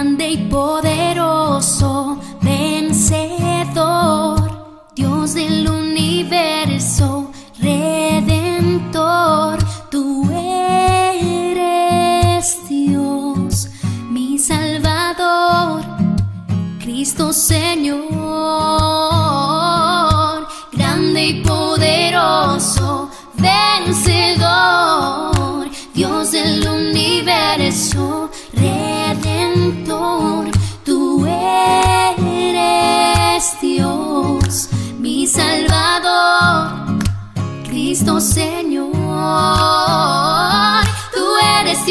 grande y poderoso, vencedor, Dios del universo, redentor. Tú eres Dios, mi Salvador, Cristo Señor, grande y poderoso, vencedor, Dios del universo, redentor. Tú eres Dios, mi Salvador, Cristo Señor. Tú eres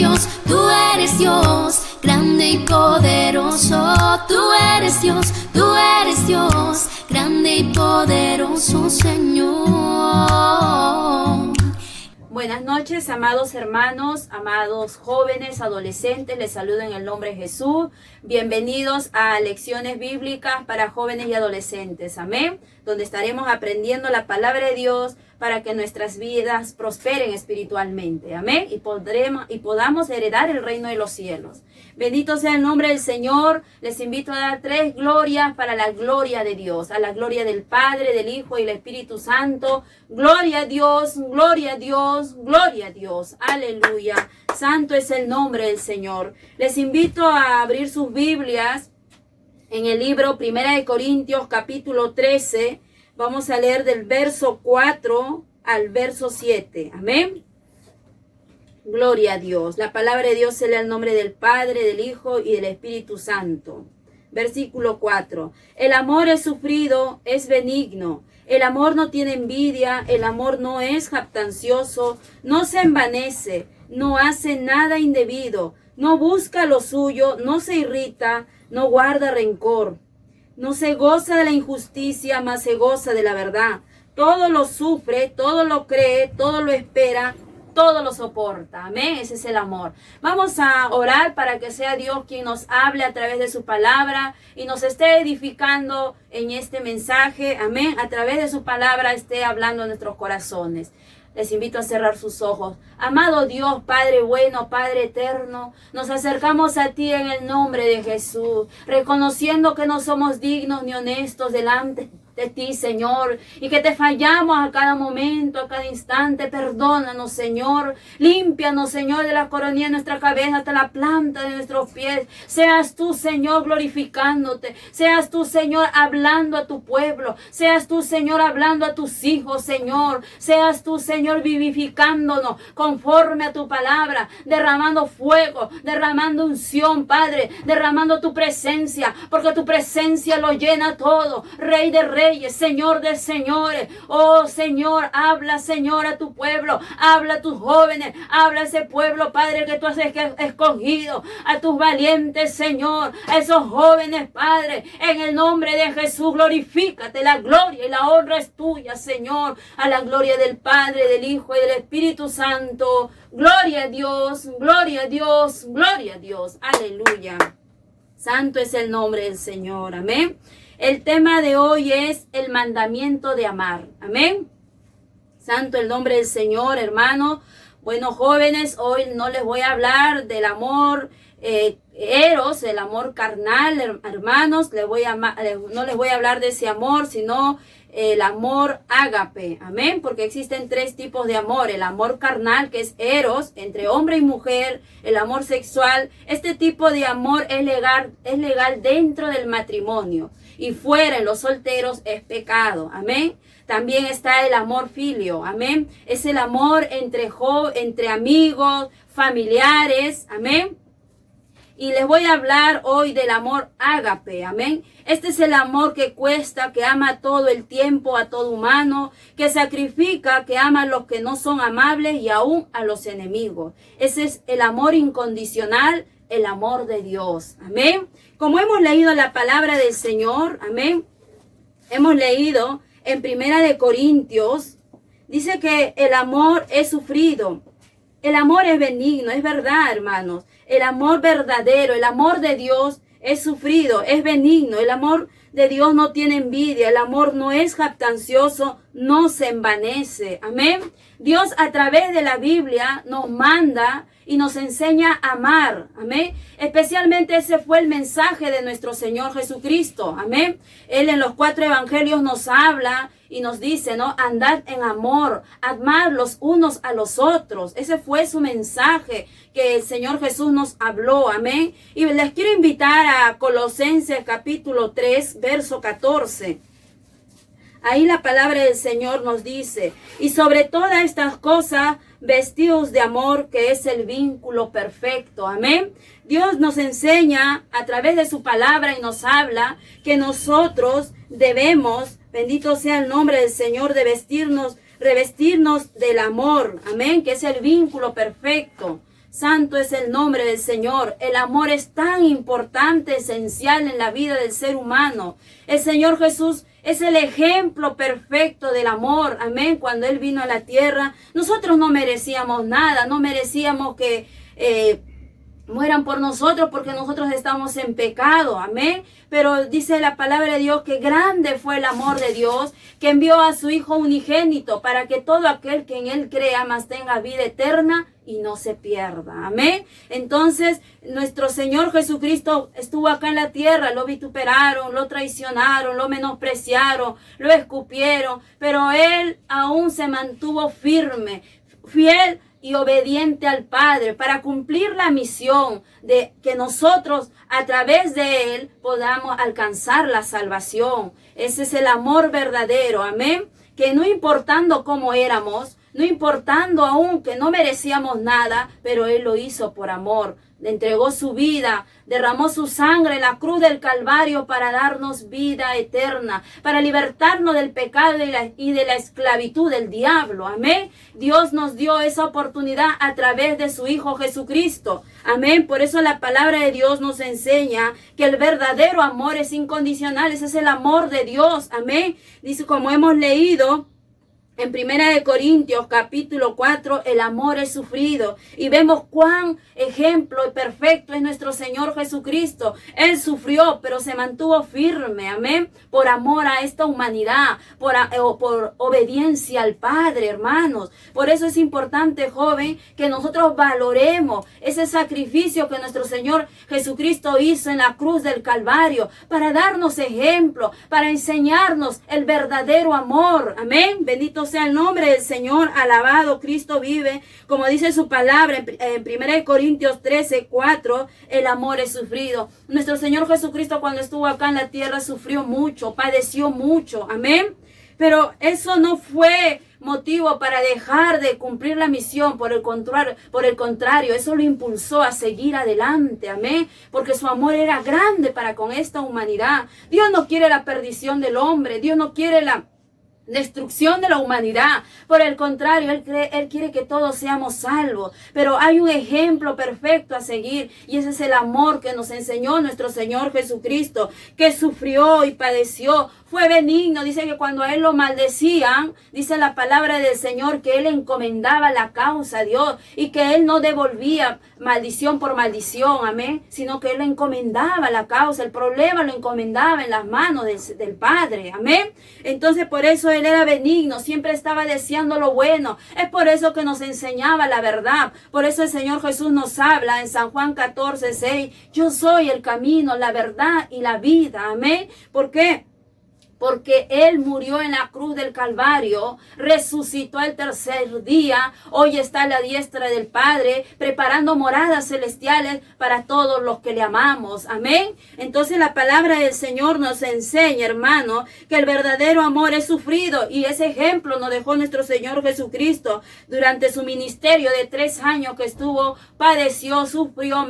Dios, grande y poderoso. Tú eres Dios, grande y poderoso Señor. Buenas noches, amados hermanos, amados jóvenes, adolescentes, les saludo en el nombre de Jesús. Bienvenidos a Lecciones Bíblicas para Jóvenes y Adolescentes, amén, donde estaremos aprendiendo la palabra de Dios para que nuestras vidas prosperen espiritualmente, amén, y podamos heredar el reino de los cielos. Bendito sea el nombre del Señor. Les invito a dar 3 glorias para la gloria de Dios, a la gloria del Padre, del Hijo y del Espíritu Santo. Gloria a Dios, gloria a Dios, gloria a Dios. Aleluya. Santo es el nombre del Señor. Les invito a abrir sus Biblias en el libro 1 de Corintios capítulo 13. Vamos a leer del verso 4 al verso 7. Amén. Gloria a Dios. La palabra de Dios se lee el nombre del Padre, del Hijo y del Espíritu Santo. Versículo 4. El amor es sufrido, es benigno. El amor no tiene envidia, el amor no es jactancioso, no se envanece, no hace nada indebido, no busca lo suyo, no se irrita, no guarda rencor. No se goza de la injusticia, mas se goza de la verdad. Todo lo sufre, todo lo cree, todo lo espera, todo lo soporta. Amén. Ese es el amor. Vamos a orar para que sea Dios quien nos hable a través de su palabra y nos esté edificando en este mensaje. Amén. A través de su palabra esté hablando en nuestros corazones. Les invito a cerrar sus ojos. Amado Dios, Padre bueno, Padre eterno, nos acercamos a ti en el nombre de Jesús, reconociendo que no somos dignos ni honestos delante de ti, Señor, y que te fallamos a cada momento, a cada instante. Perdónanos, Señor. Límpianos, Señor, de la coronilla de nuestra cabeza hasta la planta de nuestros pies. Seas tú, Señor, glorificándote. Seas tú, Señor, hablando a tu pueblo. Seas tú, Señor, hablando a tus hijos, Señor. Seas tú, Señor, vivificándonos conforme a tu palabra, derramando fuego, derramando unción, Padre, derramando tu presencia, porque tu presencia lo llena todo. Rey de reyes, Señor de señores. Oh Señor, habla, Señor, a tu pueblo, habla a tus jóvenes, habla a ese pueblo, Padre, que tú has escogido, a tus valientes, Señor, a esos jóvenes, Padre, en el nombre de Jesús. Glorifícate, la gloria y la honra es tuya, Señor, a la gloria del Padre, del Hijo y del Espíritu Santo. Gloria a Dios, gloria a Dios, gloria a Dios. Aleluya. Santo es el nombre del Señor. Amén. El tema de hoy es el mandamiento de amar. Amén. Santo el nombre del Señor, hermano. Bueno, jóvenes, hoy no les voy a hablar del amor eros, el amor carnal, hermanos. No les voy a hablar de ese amor, sino el amor ágape. Amén. Porque existen 3 tipos de amor. El amor carnal, que es eros, entre hombre y mujer. El amor sexual. Este tipo de amor es legal dentro del matrimonio. Y fuera, en los solteros, es pecado. Amén. También está el amor filio. Amén. Es el amor entre amigos, familiares. Amén. Y les voy a hablar hoy del amor ágape. Amén. Este es el amor que cuesta, que ama todo el tiempo a todo humano, que sacrifica, que ama a los que no son amables y aún a los enemigos. Ese es el amor incondicional, el amor de Dios. Amén. Como hemos leído la palabra del Señor, amén, hemos leído en 1 de Corintios, dice que el amor es sufrido, el amor es benigno, es verdad, hermanos. El amor verdadero, el amor de Dios es sufrido, es benigno. El amor de Dios no tiene envidia, el amor no es jactancioso, no se envanece. Amén. Dios a través de la Biblia nos manda y nos enseña a amar. Amén. Especialmente ese fue el mensaje de nuestro Señor Jesucristo. Amén. Él en los 4 evangelios nos habla y nos dice, ¿no? Andad en amor, amad los unos a los otros. Ese fue su mensaje que el Señor Jesús nos habló. Amén. Y les quiero invitar a Colosenses capítulo 3, verso 14. Ahí la palabra del Señor nos dice, y sobre todas estas cosas, vestidos de amor, que es el vínculo perfecto. Amén. Dios nos enseña a través de su palabra y nos habla que nosotros debemos, bendito sea el nombre del Señor, de revestirnos del amor. Amén. Que es el vínculo perfecto. Santo es el nombre del Señor. El amor es tan importante, esencial en la vida del ser humano. El Señor Jesús es el ejemplo perfecto del amor. Amén. Cuando Él vino a la tierra, nosotros no merecíamos nada. No merecíamos que mueran por nosotros porque nosotros estamos en pecado. Amén. Pero dice la palabra de Dios que grande fue el amor de Dios, que envió a su Hijo unigénito para que todo aquel que en Él crea más tenga vida eterna y no se pierda. Amén. Entonces, nuestro Señor Jesucristo estuvo acá en la tierra, lo vituperaron, lo traicionaron, lo menospreciaron, lo escupieron, pero Él aún se mantuvo firme, fiel y obediente al Padre para cumplir la misión de que nosotros a través de Él podamos alcanzar la salvación. Ese es el amor verdadero. Amén. Que no importando cómo éramos, no importando aún que no merecíamos nada, pero Él lo hizo por amor. Le entregó su vida, derramó su sangre en la cruz del Calvario para darnos vida eterna, para libertarnos del pecado y de la esclavitud del diablo. Amén. Dios nos dio esa oportunidad a través de su Hijo Jesucristo. Amén. Por eso la palabra de Dios nos enseña que el verdadero amor es incondicional. Ese es el amor de Dios. Amén. Dice, como hemos leído en 1 Corintios capítulo 4, el amor es sufrido. Y vemos cuán ejemplo perfecto es nuestro Señor Jesucristo. Él sufrió, pero se mantuvo firme. Amén. Por amor a esta humanidad, por obediencia al Padre, hermanos. Por eso es importante, joven, que nosotros valoremos ese sacrificio que nuestro Señor Jesucristo hizo en la cruz del Calvario, para darnos ejemplo, para enseñarnos el verdadero amor. Amén. Bendito sea el nombre del Señor, alabado Cristo vive. Como dice su palabra en 1 Corintios 13, 4, el amor es sufrido. Nuestro Señor Jesucristo, cuando estuvo acá en la tierra, sufrió mucho, padeció mucho. Amén. Pero eso no fue motivo para dejar de cumplir la misión. Por el contrario, eso lo impulsó a seguir adelante. Amén. Porque su amor era grande para con esta humanidad. Dios no quiere la perdición del hombre. Dios no quiere la destrucción de la humanidad. Por el contrario, Él quiere que todos seamos salvos. Pero hay un ejemplo perfecto a seguir, y ese es el amor que nos enseñó nuestro Señor Jesucristo, que sufrió y padeció. Fue benigno. Dice que cuando a Él lo maldecían, dice la palabra del Señor, que Él encomendaba la causa a Dios y que Él no devolvía maldición por maldición. Amén. Sino que Él encomendaba la causa, el problema lo encomendaba en las manos del Padre. Amén. Entonces, por eso Él era benigno, siempre estaba deseando lo bueno. Es por eso que nos enseñaba la verdad. Por eso el Señor Jesús nos habla en San Juan 14, 6. Yo soy el camino, la verdad y la vida. Amén. ¿Por qué? Porque Él murió en la cruz del Calvario, resucitó el tercer día, hoy está a la diestra del Padre, preparando moradas celestiales para todos los que le amamos. Amén. Entonces la palabra del Señor nos enseña, hermano, que el verdadero amor es sufrido, y ese ejemplo nos dejó nuestro Señor Jesucristo durante su ministerio de 3 años que estuvo, padeció, sufrió,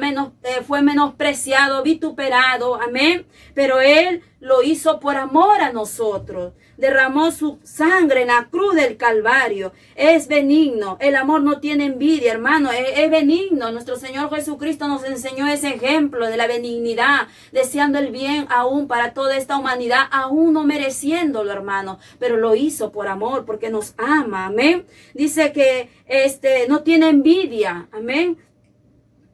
fue menospreciado, vituperado. Amén. Pero Él lo hizo por amor a nosotros. Derramó su sangre en la cruz del Calvario. Es benigno. El amor no tiene envidia, hermano. Es benigno. Nuestro Señor Jesucristo nos enseñó ese ejemplo de la benignidad, deseando el bien aún para toda esta humanidad, aún no mereciéndolo, hermano. Pero lo hizo por amor, porque nos ama. Amén. Dice que no tiene envidia. Amén.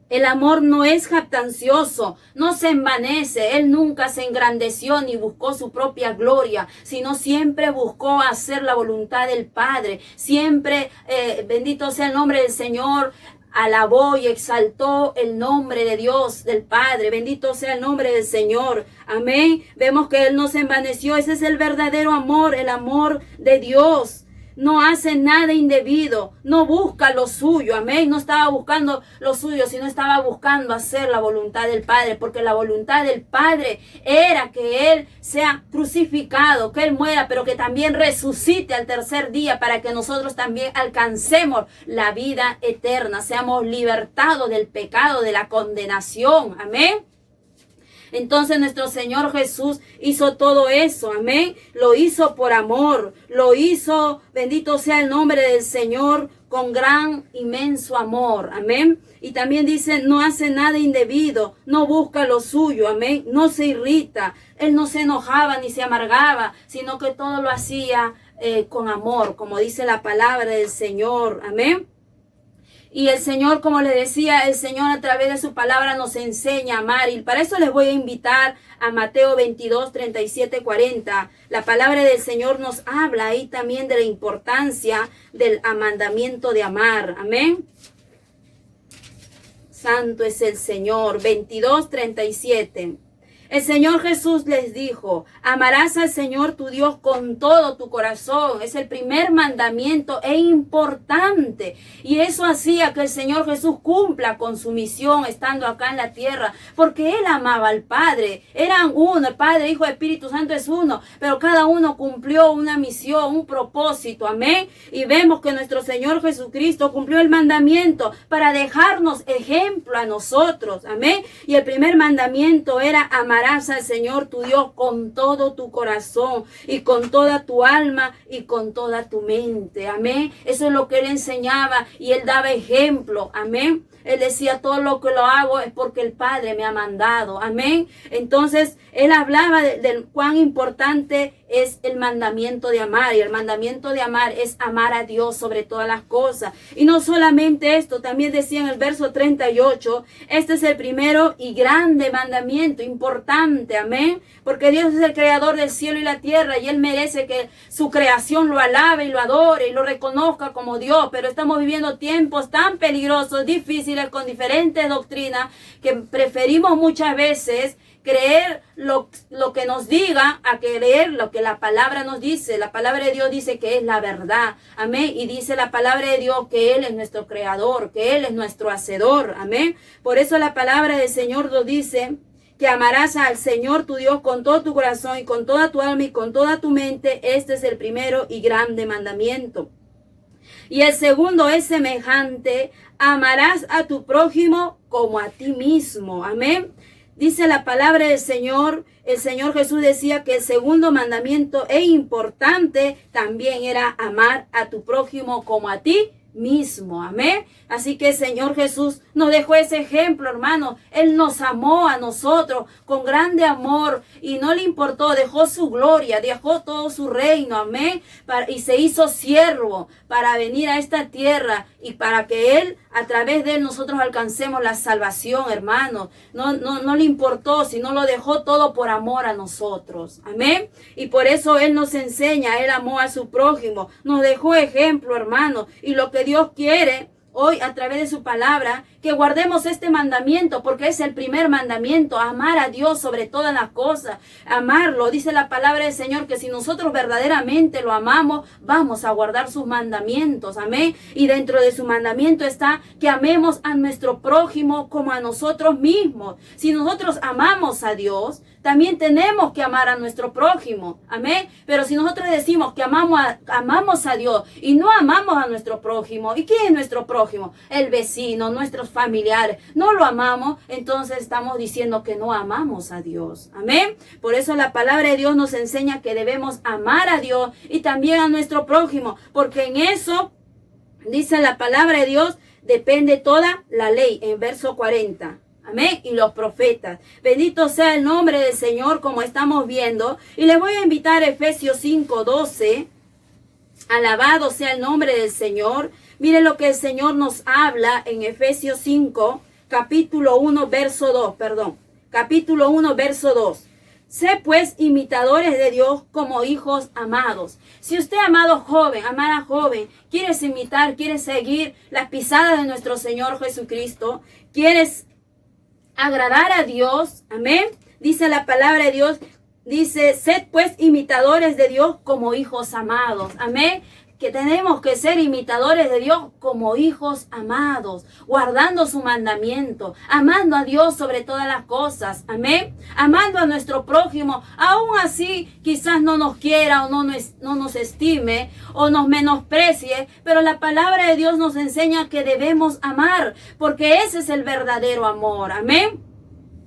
El amor no es jactancioso, no se envanece. Él nunca se engrandeció ni buscó su propia gloria, sino siempre buscó hacer la voluntad del Padre. Siempre, bendito sea el nombre del Señor, alabó y exaltó el nombre de Dios, del Padre. Bendito sea el nombre del Señor. Amén. Vemos que Él no se envaneció. Ese es el verdadero amor, el amor de Dios. No hace nada indebido, no busca lo suyo, amén. No estaba buscando lo suyo, sino estaba buscando hacer la voluntad del Padre, porque la voluntad del Padre era que Él sea crucificado, que Él muera, pero que también resucite al tercer día para que nosotros también alcancemos la vida eterna, seamos libertados del pecado, de la condenación, amén. Entonces nuestro Señor Jesús hizo todo eso, amén. Lo hizo por amor, lo hizo, bendito sea el nombre del Señor, con gran, inmenso amor, amén. Y también dice, no hace nada indebido, no busca lo suyo, amén. No se irrita, Él no se enojaba ni se amargaba, sino que todo lo hacía con amor, como dice la palabra del Señor, amén. Y el Señor, como les decía, el Señor a través de su palabra nos enseña a amar. Y para eso les voy a invitar a Mateo 22, 37, 40. La palabra del Señor nos habla ahí también de la importancia del mandamiento de amar. Amén. Santo es el Señor. 22, 37. El Señor Jesús les dijo, amarás al Señor tu Dios con todo tu corazón. Es el primer mandamiento e importante. Y eso hacía que el Señor Jesús cumpla con su misión estando acá en la tierra. Porque Él amaba al Padre. Eran uno, el Padre, Hijo, Espíritu Santo es uno. Pero cada uno cumplió una misión, un propósito. Amén. Y vemos que nuestro Señor Jesucristo cumplió el mandamiento para dejarnos ejemplo a nosotros. Amén. Y el primer mandamiento era amar. Amarás al Señor tu Dios con todo tu corazón y con toda tu alma y con toda tu mente. Amén. Eso es lo que Él enseñaba y Él daba ejemplo. Amén. Él decía, todo lo que lo hago es porque el Padre me ha mandado. Amén. Entonces, Él hablaba de cuán importante es el mandamiento de amar. Y el mandamiento de amar es amar a Dios sobre todas las cosas. Y no solamente esto, también decía en el verso 38, este es el primero y grande mandamiento, importante. Amén. Porque Dios es el creador del cielo y la tierra y Él merece que su creación lo alabe y lo adore y lo reconozca como Dios. Pero estamos viviendo tiempos tan peligrosos, difíciles, con diferentes doctrinas, que preferimos muchas veces creer lo que nos diga a creer lo que la palabra nos dice. La palabra de Dios dice que es la verdad. Amén. Y dice la palabra de Dios que Él es nuestro creador, que Él es nuestro hacedor. Amén. Por eso la palabra del Señor nos dice que amarás al Señor tu Dios con todo tu corazón y con toda tu alma y con toda tu mente. Este es el primero y grande mandamiento. Y el segundo es semejante, amarás a tu prójimo como a ti mismo. Amén. Dice la palabra del Señor, el Señor Jesús decía que el segundo mandamiento e importante también era amar a tu prójimo como a ti mismo. Amén. Así que el Señor Jesús nos dejó ese ejemplo, hermano. Él nos amó a nosotros con grande amor y no le importó, dejó su gloria, dejó todo su reino, amén, y se hizo siervo para venir a esta tierra y para que Él, a través de Él, nosotros alcancemos la salvación, hermano. No le importó, sino lo dejó todo por amor a nosotros, amén. Y por eso Él nos enseña, Él amó a su prójimo, nos dejó ejemplo, hermano, y lo que Dios quiere hoy a través de su palabra, que guardemos este mandamiento, porque es el primer mandamiento, amar a Dios sobre todas las cosas, amarlo. Dice la palabra del Señor que si nosotros verdaderamente lo amamos, vamos a guardar sus mandamientos, amén. Y dentro de su mandamiento está que amemos a nuestro prójimo como a nosotros mismos. Si nosotros amamos a Dios, también tenemos que amar a nuestro prójimo, amén. Pero si nosotros decimos que amamos a Dios y no amamos a nuestro prójimo, ¿y quién es nuestro prójimo? El vecino, nuestros familiares, no lo amamos, entonces estamos diciendo que no amamos a Dios, amén. Por eso la palabra de Dios nos enseña que debemos amar a Dios y también a nuestro prójimo, porque en eso, dice la palabra de Dios, depende toda la ley, en verso 40. Amén. Y los profetas. Bendito sea el nombre del Señor, como estamos viendo. Y les voy a invitar a Efesios 5:12. Alabado sea el nombre del Señor. Miren lo que el Señor nos habla en Efesios 5, capítulo 1, verso 2, capítulo 1, verso 2. Sé pues imitadores de Dios como hijos amados. Si usted, amado joven, amada joven, quieres imitar, quieres seguir las pisadas de nuestro Señor Jesucristo, quieres agradar a Dios, amén, dice la palabra de Dios, dice, sed pues imitadores de Dios como hijos amados, amén. Que tenemos que ser imitadores de Dios como hijos amados, guardando su mandamiento, amando a Dios sobre todas las cosas, amén, amando a nuestro prójimo, aún así quizás no nos quiera o no nos estime o nos menosprecie, pero la palabra de Dios nos enseña que debemos amar, porque ese es el verdadero amor, amén.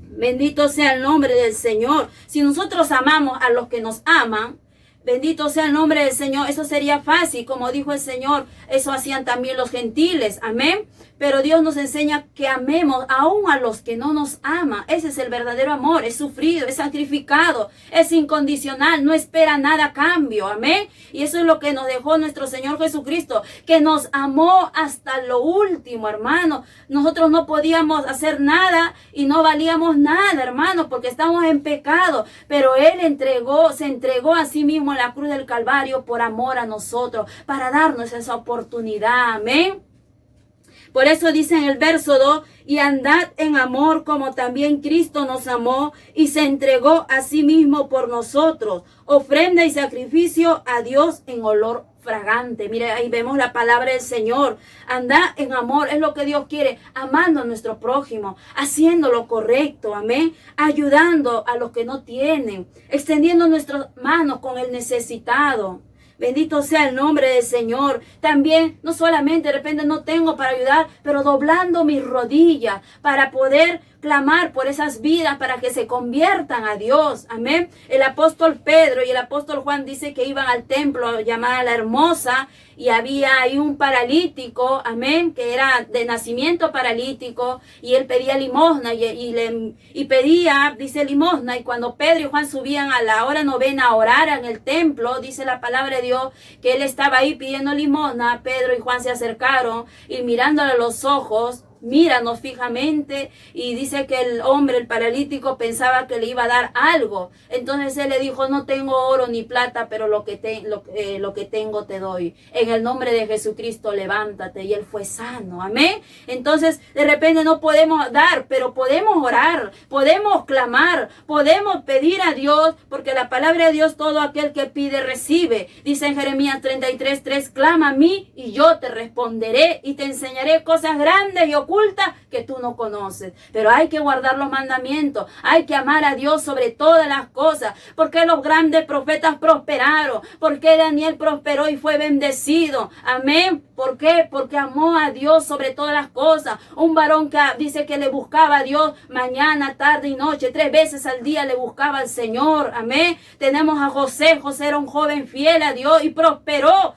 Bendito sea el nombre del Señor. Si nosotros amamos a los que nos aman, bendito sea el nombre del Señor. Eso sería fácil, como dijo el Señor. Eso hacían también los gentiles. Amén. Pero Dios nos enseña que amemos aún a los que no nos aman. Ese es el verdadero amor. Es sufrido, es sacrificado, es incondicional. No espera nada a cambio. Amén. Y eso es lo que nos dejó nuestro Señor Jesucristo, que nos amó hasta lo último, hermano. Nosotros no podíamos hacer nada y no valíamos nada, hermano, porque estamos en pecado. Pero Él se entregó a sí mismo en la cruz del Calvario por amor a nosotros, para darnos esa oportunidad. Amén. Por eso dice en el verso 2, y andad en amor como también Cristo nos amó y se entregó a sí mismo por nosotros, ofrenda y sacrificio a Dios en olor fragante. Mire, ahí vemos la palabra del Señor. Andad en amor, es lo que Dios quiere, amando a nuestro prójimo, haciendo lo correcto, amén, ayudando a los que no tienen, extendiendo nuestras manos con el necesitado. Bendito sea el nombre del Señor. También, no solamente de repente no tengo para ayudar, pero doblando mis rodillas para poder clamar por esas vidas para que se conviertan a Dios. Amén. El apóstol Pedro y el apóstol Juan dice que iban al templo llamada La Hermosa y había ahí un paralítico, amén, que era de nacimiento paralítico y él pedía limosna y pedía, dice, limosna. Y cuando Pedro y Juan subían a la hora novena a orar en el templo, dice la palabra de Dios que él estaba ahí pidiendo limosna. Pedro y Juan se acercaron y mirándole a los ojos, míranos fijamente, y dice que el hombre, el paralítico, pensaba que le iba a dar algo. Entonces él le dijo, no tengo oro ni plata, pero lo que tengo te doy. En el nombre de Jesucristo, levántate. Y él fue sano. Amén. Entonces, de repente no podemos dar, pero podemos orar, podemos clamar, podemos pedir a Dios, porque la palabra de Dios, todo aquel que pide, recibe. Dice en Jeremías 33:3, clama a mí y yo te responderé y te enseñaré cosas grandes y ocultas que tú no conoces. Pero hay que guardar los mandamientos, hay que amar a Dios sobre todas las cosas. Porque los grandes profetas prosperaron, porque Daniel prosperó y fue bendecido. Amén. ¿Por qué? Porque amó a Dios sobre todas las cosas. Un varón que dice que le buscaba a Dios mañana, tarde y noche, 3 veces al día le buscaba al Señor. Amén. Tenemos a José. José era un joven fiel a Dios y prosperó.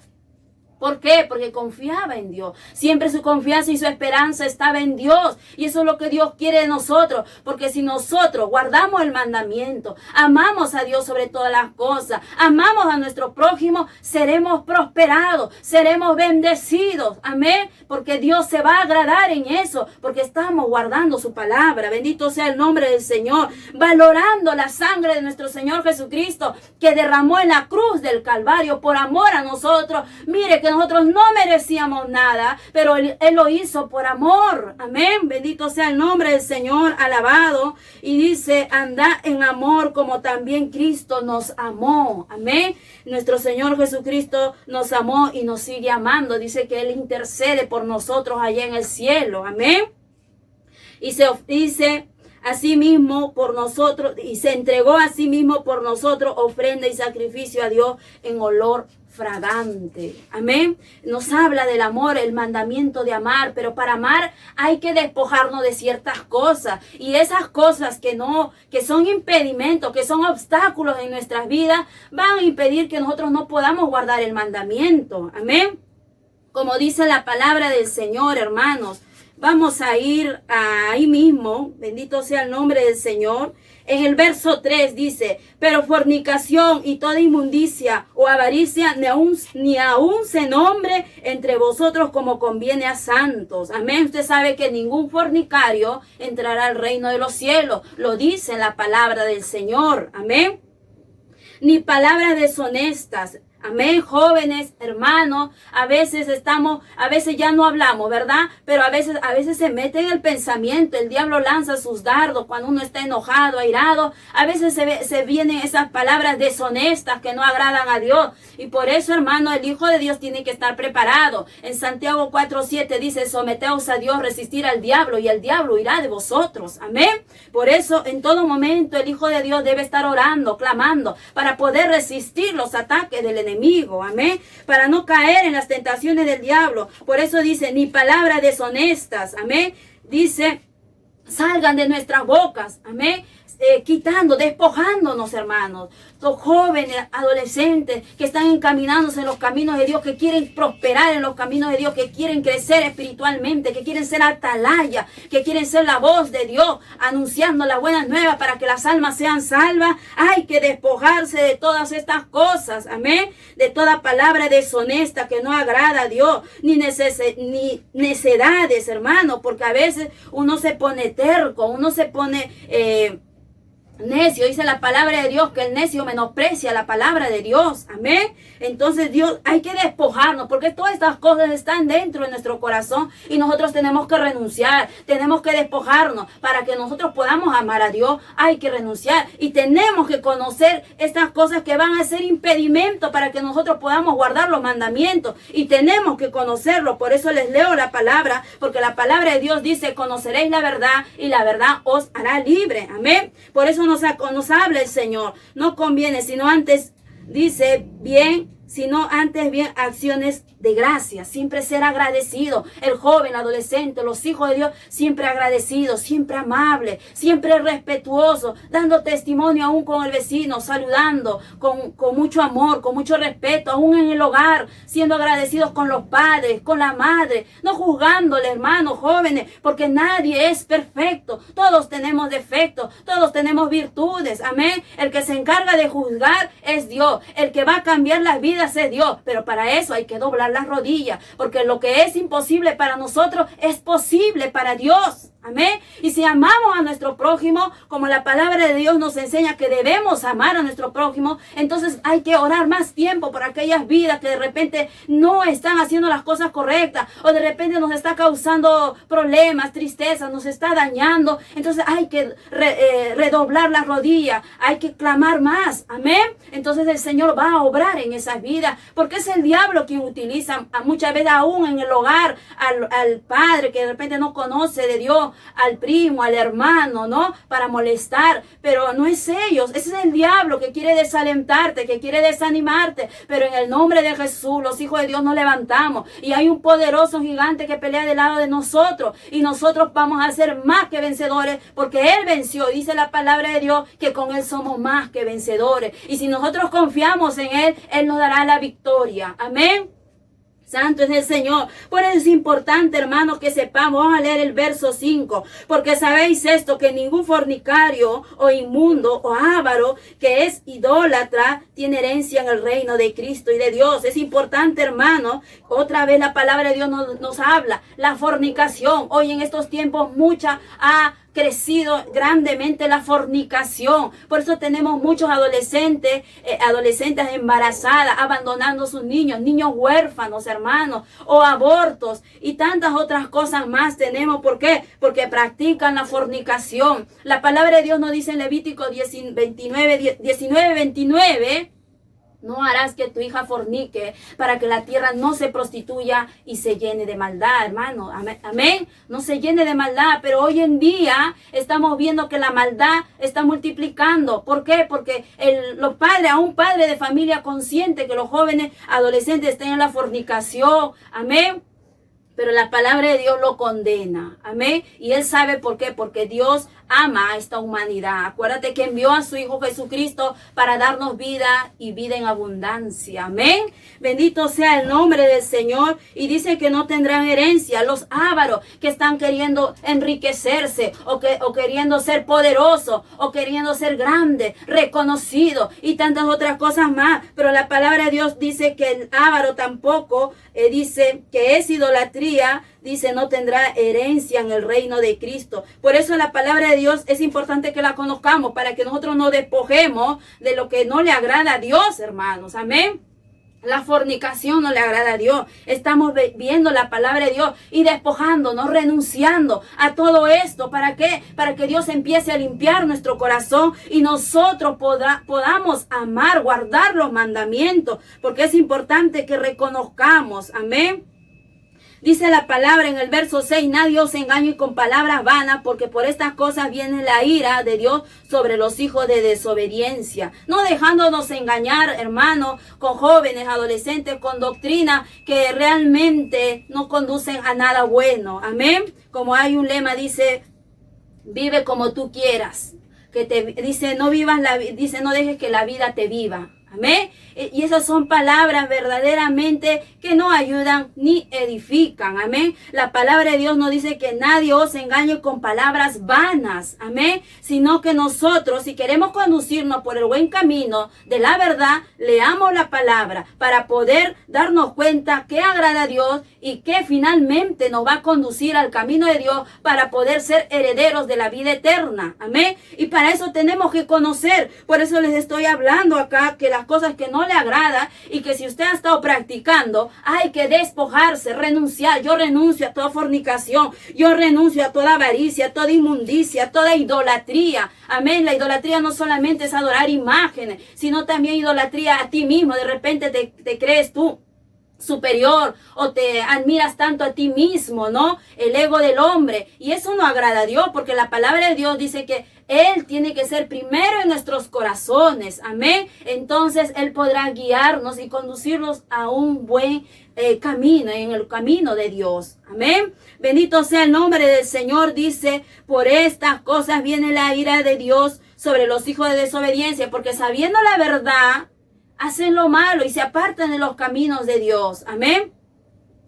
¿Por qué? Porque confiaba en Dios. Siempre su confianza y su esperanza estaba en Dios. Y eso es lo que Dios quiere de nosotros. Porque si nosotros guardamos el mandamiento, amamos a Dios sobre todas las cosas, amamos a nuestro prójimo, seremos prosperados, seremos bendecidos. Amén. Porque Dios se va a agradar en eso. Porque estamos guardando su palabra. Bendito sea el nombre del Señor. Valorando la sangre de nuestro Señor Jesucristo, que derramó en la cruz del Calvario por amor a nosotros. Mire que nosotros no merecíamos nada, pero Él lo hizo por amor. Amén. Bendito sea el nombre del Señor, alabado. Y dice, andad en amor como también Cristo nos amó. Amén. Nuestro Señor Jesucristo nos amó y nos sigue amando. Dice que Él intercede por nosotros allá en el cielo. Amén. Y se dice así mismo por nosotros, y se entregó a sí mismo por nosotros, ofrenda y sacrificio a Dios en olor fragante. Amén. Nos habla del amor, el mandamiento de amar, pero para amar hay que despojarnos de ciertas cosas, y esas cosas que son impedimentos, que son obstáculos en nuestras vidas, van a impedir que nosotros no podamos guardar el mandamiento. Amén. Como dice la palabra del Señor, hermanos, vamos a ir ahí mismo, bendito sea el nombre del Señor, En el verso 3 dice, pero fornicación y toda inmundicia o avaricia ni aún se nombre entre vosotros como conviene a santos. Amén. Usted sabe que ningún fornicario entrará al reino de los cielos. Lo dice la palabra del Señor. Amén. Ni palabras deshonestas. Amén, jóvenes, hermanos, a veces ya no hablamos, ¿verdad? Pero a veces se mete en el pensamiento, el diablo lanza sus dardos cuando uno está enojado, airado, a veces se vienen esas palabras deshonestas que no agradan a Dios. Y por eso, hermano, el Hijo de Dios tiene que estar preparado. En Santiago 4:7 dice, someteos a Dios, resistir al diablo y el diablo huirá de vosotros. Amén. Por eso, en todo momento, el Hijo de Dios debe estar orando, clamando, para poder resistir los ataques del enemigo. Amén, para no caer en las tentaciones del diablo. Por eso dice, ni palabras deshonestas, amén, dice, salgan de nuestras bocas, amén, despojándonos, hermanos, los jóvenes, adolescentes que están encaminándose en los caminos de Dios, que quieren prosperar en los caminos de Dios, que quieren crecer espiritualmente, que quieren ser atalaya, que quieren ser la voz de Dios, anunciando las buenas nuevas para que las almas sean salvas. Hay que despojarse de todas estas cosas, amén, de toda palabra deshonesta que no agrada a Dios, ni necedades, hermano, porque a veces uno se pone terco, uno se pone necio. Dice la palabra de Dios que el necio menosprecia la palabra de Dios. Amén. Entonces Dios, hay que despojarnos porque todas estas cosas están dentro de nuestro corazón y nosotros tenemos que renunciar, tenemos que despojarnos para que nosotros podamos amar a Dios. Hay que renunciar y tenemos que conocer estas cosas que van a ser impedimento para que nosotros podamos guardar los mandamientos y tenemos que conocerlo. Por eso les leo la palabra, porque la palabra de Dios dice, conoceréis la verdad y la verdad os hará libre. Amén. Por eso nos habla el Señor. No conviene, sino antes bien acciones de gracia, siempre ser agradecido. El joven, el adolescente, los hijos de Dios, siempre agradecidos, siempre amables, siempre respetuosos, dando testimonio aún con el vecino, saludando con mucho amor, con mucho respeto, aún en el hogar, siendo agradecidos con los padres, con la madre, no juzgándole, hermanos jóvenes, porque nadie es perfecto, todos tenemos defectos, todos tenemos virtudes, amén. El que se encarga de juzgar es Dios, el que va a cambiar las vidas es Dios, pero para eso hay que doblar las rodillas, porque lo que es imposible para nosotros es posible para Dios. Amén. Y si amamos a nuestro prójimo, como la palabra de Dios nos enseña que debemos amar a nuestro prójimo, entonces hay que orar más tiempo por aquellas vidas que de repente no están haciendo las cosas correctas, o de repente nos está causando problemas, tristeza, nos está dañando. Entonces hay que redoblar las rodillas, hay que clamar más. Amén. Entonces el Señor va a obrar en esas vidas, porque es el diablo quien utiliza muchas veces aún en el hogar al padre que de repente no conoce de Dios, al primo, al hermano, ¿no? Para molestar, pero no es ellos, ese es el diablo que quiere desalentarte, que quiere desanimarte, pero en el nombre de Jesús, los hijos de Dios nos levantamos y hay un poderoso gigante que pelea del lado de nosotros y nosotros vamos a ser más que vencedores porque Él venció, dice la palabra de Dios que con Él somos más que vencedores y si nosotros confiamos en Él, Él nos dará la victoria. Amén. Santo es el Señor. Por eso es importante, hermanos, que sepamos. Vamos a leer el verso 5. Porque sabéis esto, que ningún fornicario o inmundo o avaro que es idólatra tiene herencia en el reino de Cristo y de Dios. Es importante, hermanos. Otra vez la palabra de Dios nos habla. La fornicación. Hoy en estos tiempos mucha ha crecido grandemente la fornicación. Por eso tenemos muchos adolescentes embarazadas, abandonando a sus niños huérfanos, hermanos, o abortos y tantas otras cosas más tenemos. ¿Por qué? Porque practican la fornicación. La palabra de Dios nos dice en Levítico 19:29, no harás que tu hija fornique para que la tierra no se prostituya y se llene de maldad, hermano. Amén. No se llene de maldad, pero hoy en día estamos viendo que la maldad está multiplicando. ¿Por qué? Porque los padres, a un padre de familia consciente que los jóvenes adolescentes estén en la fornicación. Amén. Pero la palabra de Dios lo condena. Amén. Y Él sabe por qué. Porque Dios ama a esta humanidad. Acuérdate que envió a su Hijo Jesucristo para darnos vida y vida en abundancia. Amén. Bendito sea el nombre del Señor. Y dice que no tendrán herencia los ávaros que están queriendo enriquecerse o queriendo ser poderosos o queriendo ser grandes, reconocidos y tantas otras cosas más. Pero la palabra de Dios dice que el avaro tampoco, dice que es idolatría, dice no tendrá herencia en el reino de Cristo. Por eso la palabra de Dios es importante que la conozcamos para que nosotros nos despojemos de lo que no le agrada a Dios, hermanos. Amén. La fornicación no le agrada a Dios. Estamos viendo la palabra de Dios y despojándonos, renunciando a todo esto. ¿Para qué? Para que Dios empiece a limpiar nuestro corazón y nosotros podamos amar, guardar los mandamientos. Porque es importante que reconozcamos. Amén. Dice la palabra en el verso 6, nadie os engañe con palabras vanas, porque por estas cosas viene la ira de Dios sobre los hijos de desobediencia. No dejándonos engañar, hermanos, con jóvenes, adolescentes, con doctrina que realmente no conducen a nada bueno. Amén. Como hay un lema, dice, vive como tú quieras. Dice, no dejes que la vida te viva. Amén. Y esas son palabras verdaderamente que no ayudan ni edifican. Amén. La palabra de Dios nos dice que nadie os engañe con palabras vanas. Amén. Sino que nosotros, si queremos conducirnos por el buen camino de la verdad, leamos la palabra para poder darnos cuenta qué agrada a Dios y que finalmente nos va a conducir al camino de Dios para poder ser herederos de la vida eterna. Amén. Y para eso tenemos que conocer. Por eso les estoy hablando acá que las cosas que no le agrada y que si usted ha estado practicando, hay que despojarse, renunciar. Yo renuncio a toda fornicación, yo renuncio a toda avaricia, a toda inmundicia, a toda idolatría. Amén. La idolatría no solamente es adorar imágenes, sino también idolatría a ti mismo. De repente te crees tú superior o te admiras tanto a ti mismo, ¿no? El ego del hombre. Y eso no agrada a Dios, porque la palabra de Dios dice que Él tiene que ser primero en nuestros corazones. Amén. Entonces Él podrá guiarnos y conducirnos a un buen camino, en el camino de Dios. Amén. Bendito sea el nombre del Señor. Dice, por estas cosas viene la ira de Dios sobre los hijos de desobediencia, porque sabiendo la verdad, hacen lo malo y se apartan de los caminos de Dios. Amén.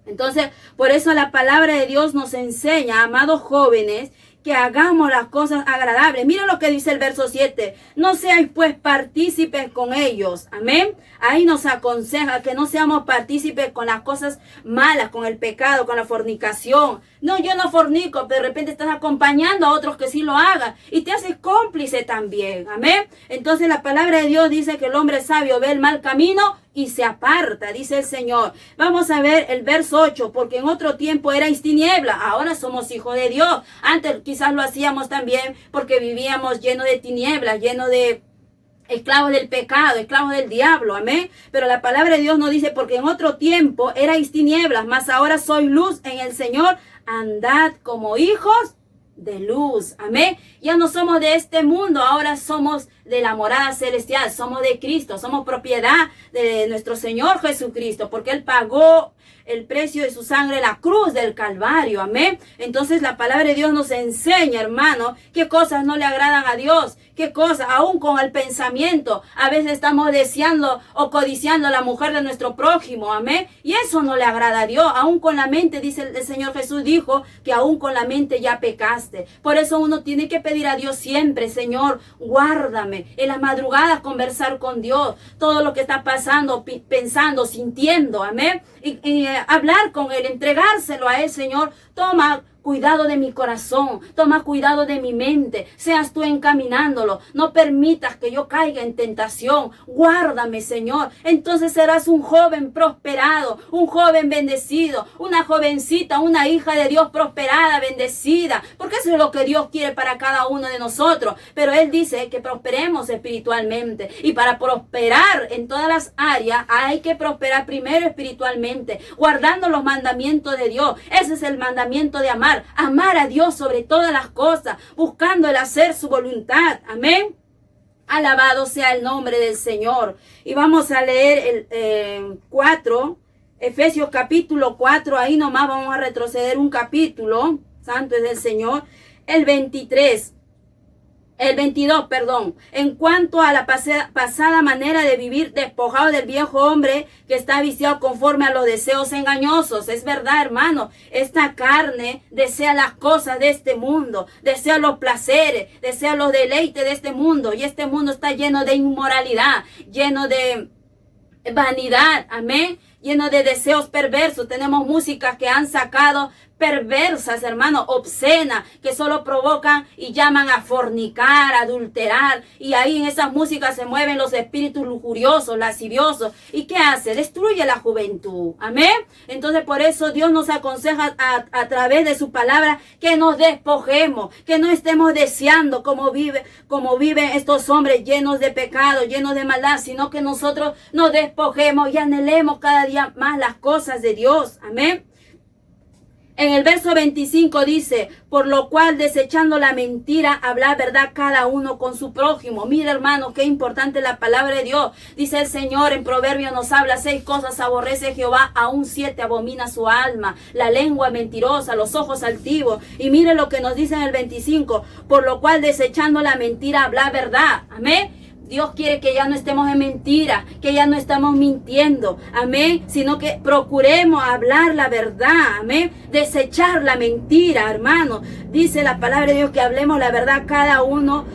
Entonces, por eso la palabra de Dios nos enseña, amados jóvenes, que hagamos las cosas agradables. Mira lo que dice el verso 7. No seáis pues partícipes con ellos. Amén. Ahí nos aconseja que no seamos partícipes con las cosas malas, con el pecado, con la fornicación. No, yo no fornico, pero de repente estás acompañando a otros que sí lo hagan y te haces cómplice también. Amén. Entonces la palabra de Dios dice que el hombre sabio ve el mal camino y se aparta, dice el Señor. Vamos a ver el verso 8, porque en otro tiempo erais tiniebla, ahora somos hijos de Dios. Antes quizás lo hacíamos también porque vivíamos lleno de tinieblas, lleno de esclavos del pecado, esclavos del diablo, amén. Pero la palabra de Dios nos dice, porque en otro tiempo erais tinieblas, mas ahora sois luz en el Señor, andad como hijos de luz, amén. Ya no somos de este mundo, ahora somos de la morada celestial, somos de Cristo, somos propiedad de nuestro Señor Jesucristo, porque Él pagó el precio de su sangre, la cruz del Calvario, amén. Entonces la palabra de Dios nos enseña, hermano, qué cosas no le agradan a Dios, qué cosas, aún con el pensamiento, a veces estamos deseando o codiciando a la mujer de nuestro prójimo, amén. Y eso no le agrada a Dios, aún con la mente, dice el Señor Jesús, dijo que aún con la mente ya pecaste. Por eso uno tiene que pedir a Dios siempre, Señor, guárdame. En las madrugadas conversar con Dios, todo lo que está pasando, pensando, sintiendo, amén. Y hablar con Él, entregárselo a Él, Señor. Toma cuidado de mi corazón, toma cuidado de mi mente, seas tú encaminándolo, no permitas que yo caiga en tentación, guárdame, Señor. Entonces serás un joven prosperado, un joven bendecido, una jovencita, una hija de Dios prosperada, bendecida, porque eso es lo que Dios quiere para cada uno de nosotros. Pero Él dice que prosperemos espiritualmente, y para prosperar en todas las áreas hay que prosperar primero espiritualmente, guardando los mandamientos de Dios. Ese es el mandamiento de amar a Dios sobre todas las cosas, buscando el hacer su voluntad. Amén. Alabado sea el nombre del Señor. Y vamos a leer el 4, Efesios capítulo 4, ahí nomás vamos a retroceder un capítulo, santo es el Señor, el 23. El 22, perdón. En cuanto a la pasada manera de vivir, despojado del viejo hombre que está viciado conforme a los deseos engañosos. Es verdad, hermano. Esta carne desea las cosas de este mundo, desea los placeres, desea los deleites de este mundo. Y este mundo está lleno de inmoralidad, lleno de vanidad. Amén. Lleno de deseos perversos. Tenemos músicas que han sacado perversas, hermano, obscenas, que solo provocan y llaman a fornicar, a adulterar, y ahí en esas músicas se mueven los espíritus lujuriosos, lasciviosos. ¿Y qué hace? Destruye la juventud. Amén. Entonces por eso Dios nos aconseja a través de su palabra que nos despojemos, que no estemos deseando como viven estos hombres llenos de pecado, llenos de maldad, sino que nosotros nos despojemos y anhelemos cada día más las cosas de Dios. Amén. En el verso 25 dice, por lo cual desechando la mentira, habla verdad cada uno con su prójimo. Mira, hermano, qué importante la palabra de Dios. Dice el Señor en Proverbios, nos habla: 6 cosas aborrece Jehová, aún 7 abomina su alma: la lengua mentirosa, los ojos altivos. Y mire lo que nos dice en el 25, por lo cual desechando la mentira, habla verdad. Amén. Dios quiere que ya no estemos en mentira, que ya no estamos mintiendo, amén, sino que procuremos hablar la verdad, amén, desechar la mentira, hermano. Dice la palabra de Dios que hablemos la verdad cada uno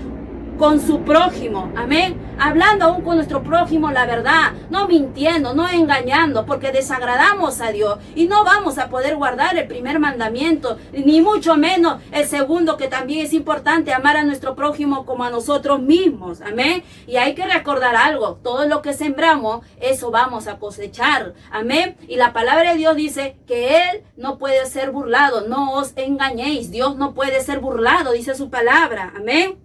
con su prójimo, amén, hablando aún con nuestro prójimo la verdad, no mintiendo, no engañando, porque desagradamos a Dios y no vamos a poder guardar el primer mandamiento, ni mucho menos el segundo, que también es importante, amar a nuestro prójimo como a nosotros mismos, amén. Y hay que recordar algo: todo lo que sembramos, eso vamos a cosechar, amén. Y la palabra de Dios dice que Él no puede ser burlado, no os engañéis, Dios no puede ser burlado, dice su palabra, amén.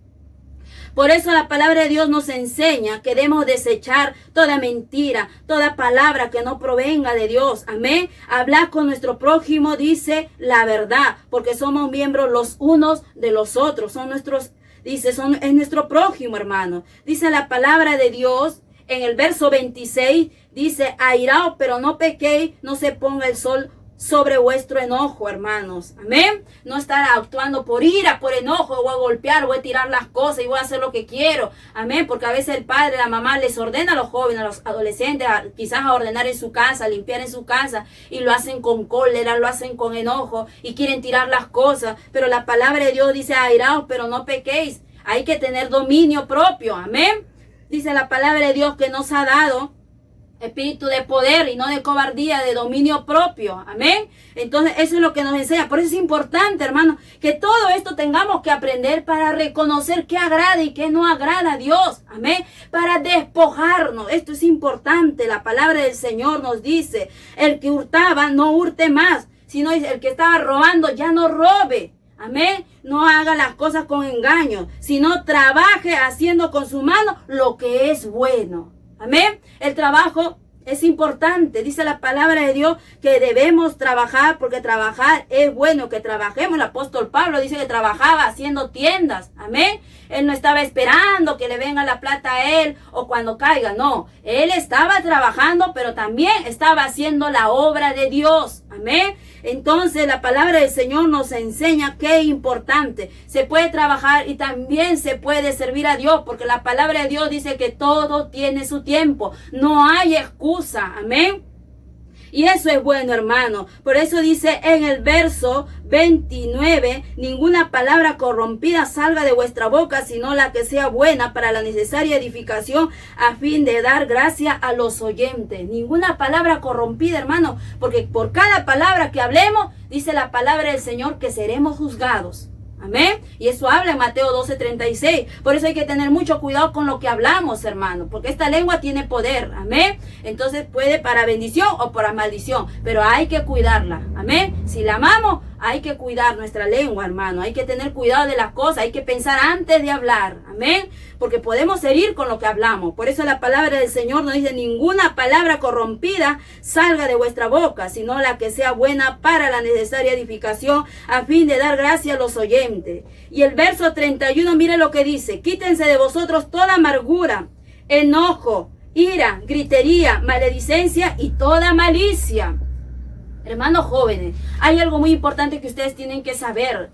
Por eso la palabra de Dios nos enseña que debemos desechar toda mentira, toda palabra que no provenga de Dios. Amén. Hablar con nuestro prójimo, dice, la verdad, porque somos miembros los unos de los otros. Es nuestro prójimo, hermano. Dice la palabra de Dios en el verso 26, dice: airaos, pero no pequéis, no se ponga el sol sobre vuestro enojo, hermanos. Amén. No estar actuando por ira, por enojo. Voy a golpear, voy a tirar las cosas y voy a hacer lo que quiero. Amén. Porque a veces el padre, la mamá les ordena a los jóvenes, a los adolescentes, quizás a ordenar en su casa, a limpiar en su casa, y lo hacen con cólera, lo hacen con enojo y quieren tirar las cosas. Pero la palabra de Dios dice: airaos, pero no pequéis. Hay que tener dominio propio. Amén. Dice la palabra de Dios que nos ha dado espíritu de poder y no de cobardía, de dominio propio. Amén. Entonces eso es lo que nos enseña. Por eso es importante, hermano, que todo esto tengamos que aprender para reconocer qué agrada y qué no agrada a Dios. Amén. Para despojarnos. Esto es importante. La palabra del Señor nos dice: el que hurtaba, no hurte más, sino el que estaba robando, ya no robe. Amén. No haga las cosas con engaño, sino trabaje haciendo con su mano lo que es bueno. Amén. El trabajo es importante. Dice la palabra de Dios que debemos trabajar, porque trabajar es bueno, que trabajemos. El apóstol Pablo dice que trabajaba haciendo tiendas. Amén. Él no estaba esperando que le venga la plata a él o cuando caiga. No, él estaba trabajando, pero también estaba haciendo la obra de Dios. Amén. Entonces la palabra del Señor nos enseña que es importante. Se puede trabajar y también se puede servir a Dios, porque la palabra de Dios dice que todo tiene su tiempo. No hay excusa. Amén. Y eso es bueno, hermano. Por eso dice en el verso 29, ninguna palabra corrompida salga de vuestra boca, sino la que sea buena para la necesaria edificación, a fin de dar gracia a los oyentes. Ninguna palabra corrompida, hermano, porque por cada palabra que hablemos, dice la palabra del Señor que seremos juzgados. Amén. Y eso habla en Mateo 12:36. Por eso hay que tener mucho cuidado con lo que hablamos, hermano, porque esta lengua tiene poder. Amén. Entonces puede para bendición o para maldición, pero hay que cuidarla. Amén. Si la amamos, hay que cuidar nuestra lengua, hermano. Hay que tener cuidado de las cosas. Hay que pensar antes de hablar. Amén. Porque podemos herir con lo que hablamos. Por eso la palabra del Señor nos dice: ninguna palabra corrompida salga de vuestra boca, sino la que sea buena para la necesaria edificación, a fin de dar gracia a los oyentes. Y el verso 31, mire lo que dice: quítense de vosotros toda amargura, enojo, ira, gritería, maledicencia y toda malicia. Hermanos jóvenes, hay algo muy importante que ustedes tienen que saber.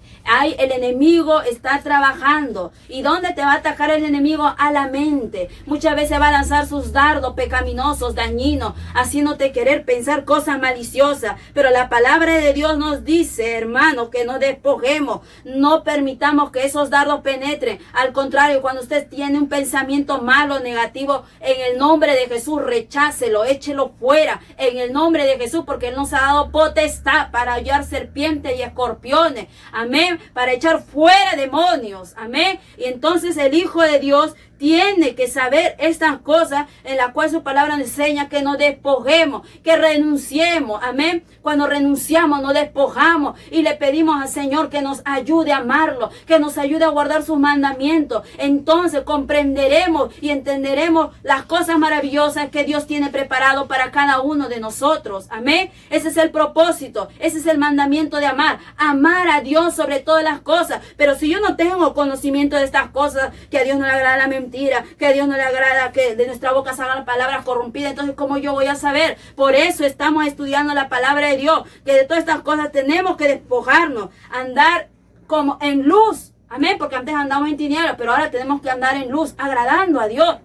El enemigo está trabajando. ¿Y dónde te va a atacar el enemigo? A la mente. Muchas veces va a lanzar sus dardos pecaminosos, dañinos, haciéndote querer pensar cosas maliciosas. Pero la palabra de Dios nos dice, hermanos, que no despojemos. No permitamos que esos dardos penetren. Al contrario, cuando usted tiene un pensamiento malo, negativo, en el nombre de Jesús, rechácelo, échelo fuera. En el nombre de Jesús, porque Él nos ha dado potestad para hallar serpientes y escorpiones, amén, para echar fuera demonios, amén. Y entonces el Hijo de Dios tiene que saber estas cosas en las cuales su palabra nos enseña que nos despojemos, que renunciemos, amén. Cuando renunciamos, nos despojamos y le pedimos al Señor que nos ayude a amarlo, que nos ayude a guardar sus mandamientos. Entonces comprenderemos y entenderemos las cosas maravillosas que Dios tiene preparado para cada uno de nosotros, amén. Ese es el propósito, ese es el mandamiento de amar a Dios sobre todas las cosas. Pero si yo no tengo conocimiento de estas cosas, que a Dios no le agrada la mentira, que a Dios no le agrada que de nuestra boca salgan palabras corrompidas, entonces ¿cómo yo voy a saber? Por eso estamos estudiando la palabra de Dios, que de todas estas cosas tenemos que despojarnos, andar como en luz, amén, porque antes andábamos en tinieblas, pero ahora tenemos que andar en luz, agradando a Dios.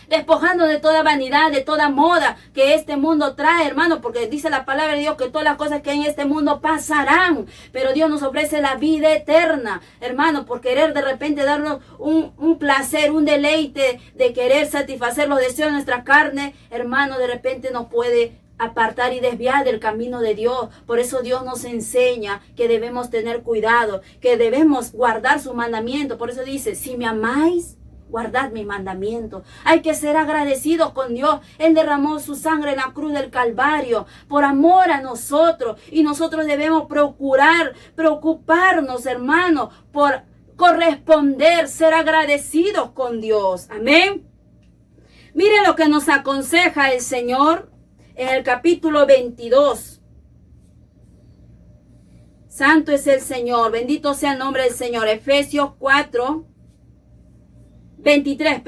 Despojando de toda vanidad, de toda moda que este mundo trae, hermano, porque dice la palabra de Dios que todas las cosas que hay en este mundo pasarán, pero Dios nos ofrece la vida eterna, hermano, por querer de repente darnos un placer, un deleite de querer satisfacer los deseos de nuestra carne, hermano, de repente nos puede apartar y desviar del camino de Dios. Por eso Dios nos enseña que debemos tener cuidado, que debemos guardar su mandamiento. Por eso dice, si me amáis, guardad mis mandamientos. Hay que ser agradecidos con Dios. Él derramó su sangre en la cruz del Calvario por amor a nosotros. Y nosotros debemos preocuparnos, hermanos, por corresponder, ser agradecidos con Dios. Amén. Mire lo que nos aconseja el Señor en el capítulo 22. Santo es el Señor. Bendito sea el nombre del Señor. Efesios 23,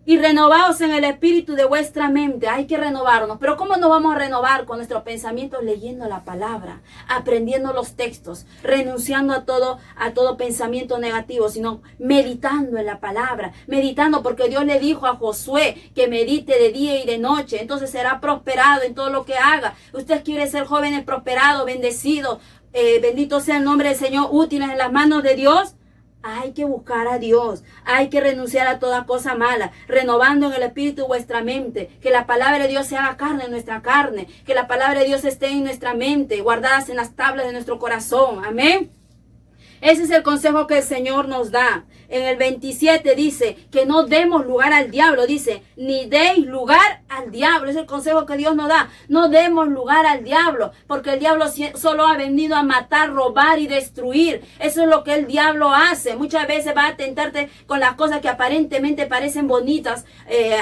y renovaos en el espíritu de vuestra mente. Hay que renovarnos, pero ¿cómo nos vamos a renovar? Con nuestros pensamientos, leyendo la palabra, aprendiendo los textos, renunciando a todo pensamiento negativo, sino meditando en la palabra, meditando, porque Dios le dijo a Josué que medite de día y de noche, entonces será prosperado en todo lo que haga. Usted quiere ser jóvenes prosperados, bendecidos, bendito sea el nombre del Señor, útiles en las manos de Dios. Hay que buscar a Dios, hay que renunciar a toda cosa mala, renovando en el espíritu vuestra mente, que la palabra de Dios se haga carne en nuestra carne, que la palabra de Dios esté en nuestra mente, guardadas en las tablas de nuestro corazón, amén. Ese es el consejo que el Señor nos da. En el 27 dice que no demos lugar al diablo. Dice, ni deis lugar al diablo. Es el consejo que Dios nos da. No demos lugar al diablo, porque el diablo solo ha venido a matar, robar y destruir. Eso es lo que el diablo hace. Muchas veces va a tentarte con las cosas que aparentemente parecen bonitas,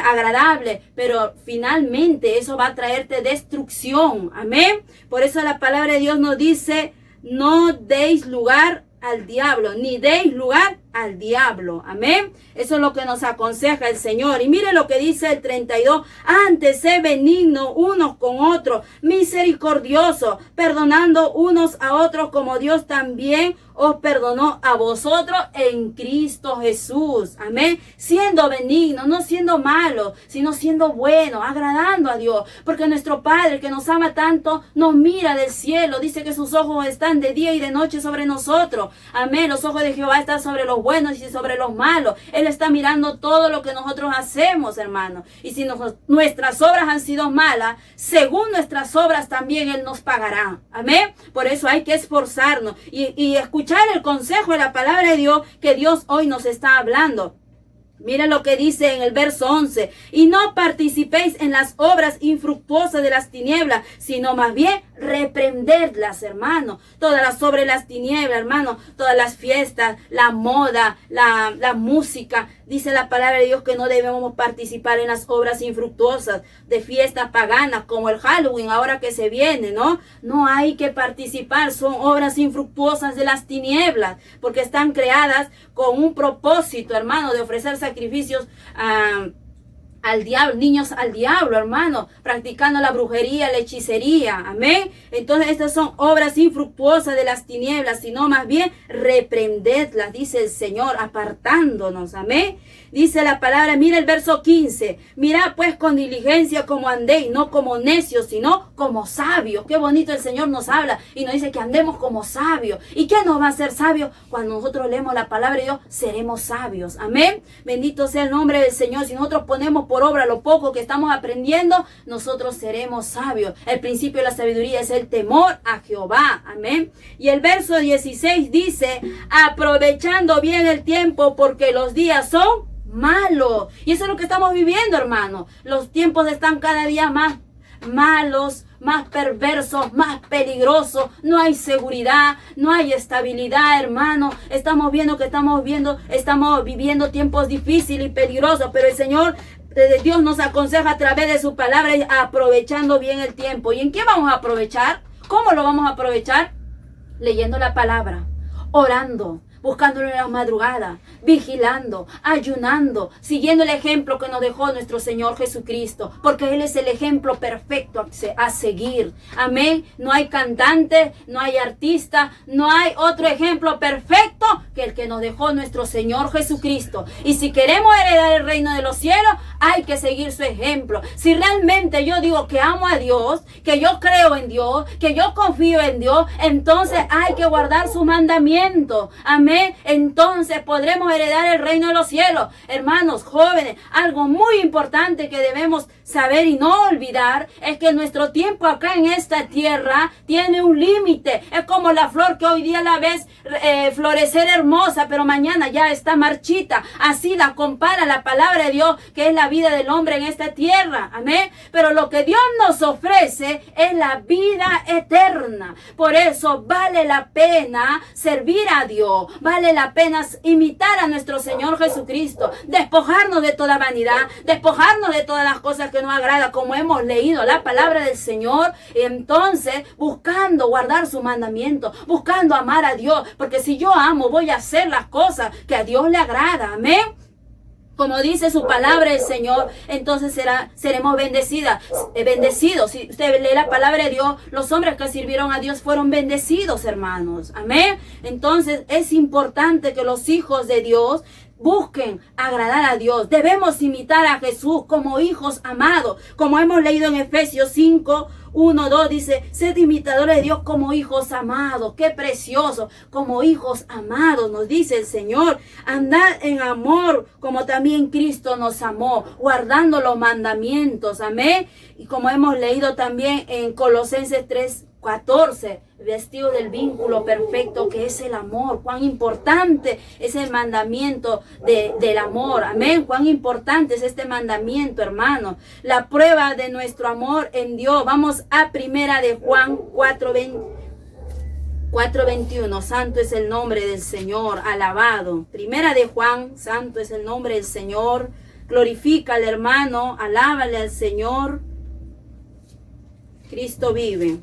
agradables, pero finalmente eso va a traerte destrucción. Amén. Por eso la palabra de Dios nos dice, no deis lugar al diablo, ni deis lugar al diablo. Amén. Eso es lo que nos aconseja el Señor. Y mire lo que dice el 32. Antes sé benigno unos con otros, misericordioso, perdonando unos a otros como Dios también os perdonó a vosotros en Cristo Jesús. Amén. Siendo benigno, no siendo malo, sino siendo bueno, agradando a Dios. Porque nuestro Padre que nos ama tanto, nos mira del cielo. Dice que sus ojos están de día y de noche sobre nosotros. Amén. Los ojos de Jehová están sobre los buenos y sobre los malos. Él está mirando todo lo que nosotros hacemos, hermano. Y si nuestras obras han sido malas, según nuestras obras también Él nos pagará. Amén. Por eso hay que esforzarnos y escuchar el consejo de la palabra de Dios que Dios hoy nos está hablando. Miren lo que dice en el verso 11. Y no participéis en las obras infructuosas de las tinieblas, sino más bien reprendedlas, hermano. Todas las obras de las tinieblas, hermano. Todas las fiestas, la moda, la música. Dice la palabra de Dios que no debemos participar en las obras infructuosas de fiestas paganas como el Halloween ahora que se viene, ¿no? No hay que participar. Son obras infructuosas de las tinieblas porque están creadas con un propósito, hermano, de ofrecer sacrificios al diablo, niños al diablo, hermano, practicando la brujería, la hechicería, amén. Entonces estas son obras infructuosas de las tinieblas, sino más bien reprendedlas, dice el Señor, apartándonos, amén. Dice la palabra, mira el verso 15, mirad pues con diligencia como andéis, no como necios, sino como sabios. Qué bonito el Señor nos habla y nos dice que andemos como sabios. ¿Y qué nos va a hacer sabios? Cuando nosotros leemos la palabra de Dios, seremos sabios, amén. Bendito sea el nombre del Señor. Si nosotros ponemos por obra lo poco que estamos aprendiendo, nosotros seremos sabios. El principio de la sabiduría es el temor a Jehová, amén. Y el verso 16 dice, aprovechando bien el tiempo porque los días son malos. Y eso es lo que estamos viviendo, hermano. Los tiempos están cada día más malos, más perversos, más peligrosos. No hay seguridad, no hay estabilidad, hermano. Estamos viviendo tiempos difíciles y peligrosos, pero el Señor Dios nos aconseja a través de su palabra, aprovechando bien el tiempo. ¿Y en qué vamos a aprovechar? ¿Cómo lo vamos a aprovechar? Leyendo la palabra, orando, buscándolo en la madrugada, vigilando, ayunando, siguiendo el ejemplo que nos dejó nuestro Señor Jesucristo, porque Él es el ejemplo perfecto a seguir. Amén. No hay cantante, no hay artista, no hay otro ejemplo perfecto que el que nos dejó nuestro Señor Jesucristo. Y si queremos heredar el reino de los cielos, hay que seguir su ejemplo. Si realmente yo digo que amo a Dios, que yo creo en Dios, que yo confío en Dios, entonces hay que guardar sus mandamientos. Amén. Entonces podremos heredar el reino de los cielos. Hermanos, jóvenes, algo muy importante que debemos saber y no olvidar es que nuestro tiempo acá en esta tierra tiene un límite. Es como la flor que hoy día la ves florecer hermosa, pero mañana ya está marchita. Así la compara la palabra de Dios, que es la vida del hombre en esta tierra. Amén. Pero lo que Dios nos ofrece es la vida eterna. Por eso vale la pena servir a Dios. Vale la pena imitar a nuestro Señor Jesucristo, despojarnos de toda vanidad, despojarnos de todas las cosas que nos agrada, como hemos leído la palabra del Señor. Entonces, buscando guardar su mandamiento, buscando amar a Dios, porque si yo amo, voy a hacer las cosas que a Dios le agrada. Amén. Como dice su palabra el Señor, entonces seremos bendecidos. Si usted lee la palabra de Dios, los hombres que sirvieron a Dios fueron bendecidos, hermanos. Amén. Entonces es importante que los hijos de Dios busquen agradar a Dios. Debemos imitar a Jesús como hijos amados. Como hemos leído en Efesios 5, 1, 2, dice, sed imitadores de Dios como hijos amados. Qué precioso, como hijos amados, nos dice el Señor. Andad en amor, como también Cristo nos amó, guardando los mandamientos. Amén. Y como hemos leído también en Colosenses 3:14, vestido del vínculo perfecto que es el amor. Cuán importante es el mandamiento del amor. Amén. Cuán importante es este mandamiento, hermano. La prueba de nuestro amor en Dios. Vamos a primera de Juan 4:21. Santo es el nombre del Señor, alabado. Primera de Juan, santo es el nombre del Señor. Glorifícale, hermano, alábale al Señor. Cristo vive.